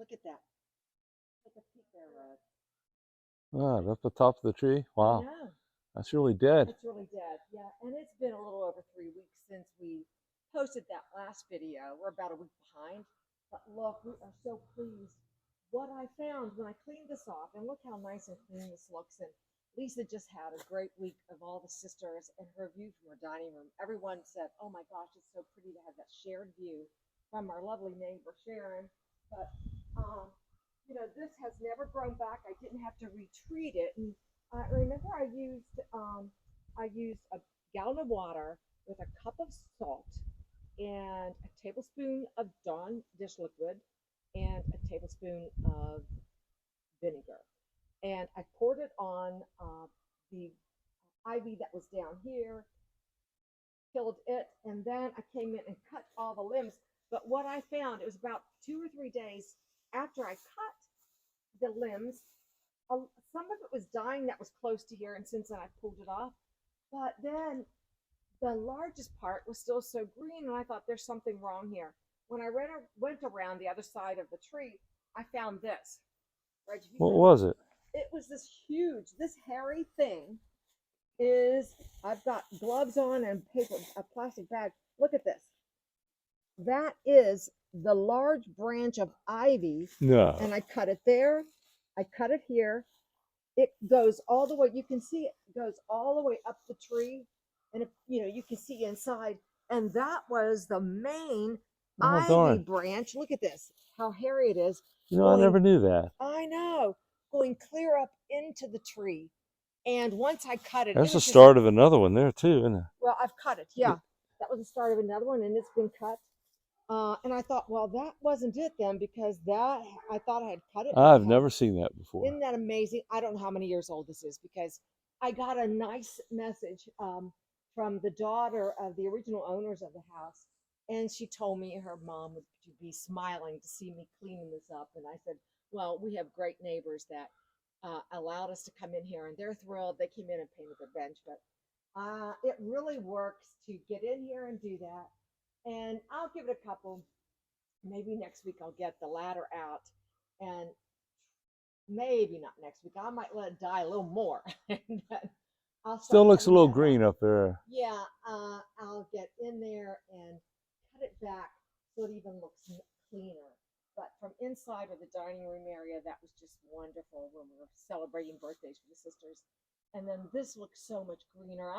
Look at that. Look at Peak Bear Road. Ah, up the top of the tree. I Wow, know. that's really dead. It's really dead. Yeah, and it's been a little over 3 weeks since we posted that last video. We're about a week behind. But look, we are so pleased. What I found when I cleaned this off, and look how nice and clean this looks. And Lisa just had a great week of all the sisters and her view from her dining room. Everyone said, "Oh my gosh, it's so pretty to have that shared view from our lovely neighbor Sharon." But um, this has never grown back. I didn't have to retreat it. And I remember I used a gallon of water with a cup of salt and a tablespoon of Dawn dish liquid and a tablespoon of vinegar. And I poured it on the ivy that was down here, killed it, and then I came in and cut all the limbs. But what I found, it was about 2 or 3 days after I cut the limbs, some of it was dying that was close to here, and since then I pulled it off. But then the largest part was still so green, and I thought there's something wrong here. When I went around the other side of the tree, I found this. Reggie, What was it? it was this hairy thing. I've got gloves on and a plastic bag. Look at this. That is the large branch of ivy, No. and I cut it there. I cut it here. It goes all the way. You can see it goes all the way up the tree, and you can see inside. And that was the main Oh, ivy darn. branch. Look at this, how hairy it is. I never knew that. I know, going clear up into the tree. And once I cut it, That's the start of another one there too, isn't it? well, I've cut it. Yeah, that was the start of another one, and it's been cut. And I thought, well, that wasn't it then, because I thought I had cut it. I've never seen that before. Isn't that amazing? I don't know how many years old this is, because I got a nice message from the daughter of the original owners of the house, and she told me her mom would be smiling to see me cleaning this up. And I said, well, we have great neighbors that allowed us to come in here, and they're thrilled. They came in and painted their bench, but it really works to get in here and do that. And I'll give it a couple. Maybe next week I'll get the ladder out, and maybe not next week. I might let it die a little more. And Still looks a little green up there. Yeah, I'll get in there and cut it back so it even looks cleaner. But from inside of the dining room area, that was just wonderful when we were celebrating birthdays for the sisters. And then this looks so much greener.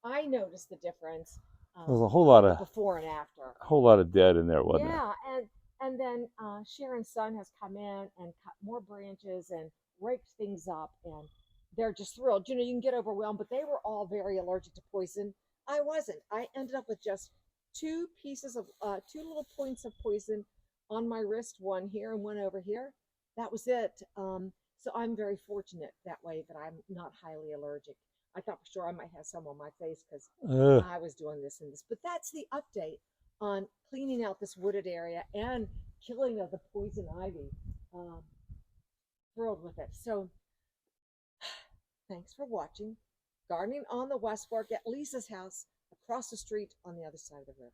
I noticed the difference. There's a whole lot of before and after. A whole lot of dead in there, wasn't Yeah, and then Sharon's son has come in and cut more branches and raked things up, and they're just thrilled. You can get overwhelmed, but they were all very allergic to poison. I wasn't. I ended up with just two little points of poison on my wrist, one here and one over here. That was it. So I'm very fortunate that way that I'm not highly allergic. I thought for sure I might have some on my face because I was doing this and this. But that's the update on cleaning out this wooded area and killing of the poison ivy. Thrilled with it. So thanks for watching. Gardening on the West Fork at Lisa's house across the street on the other side of the river.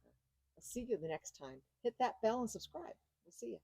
I'll see you the next time. Hit that bell and subscribe. We'll see you.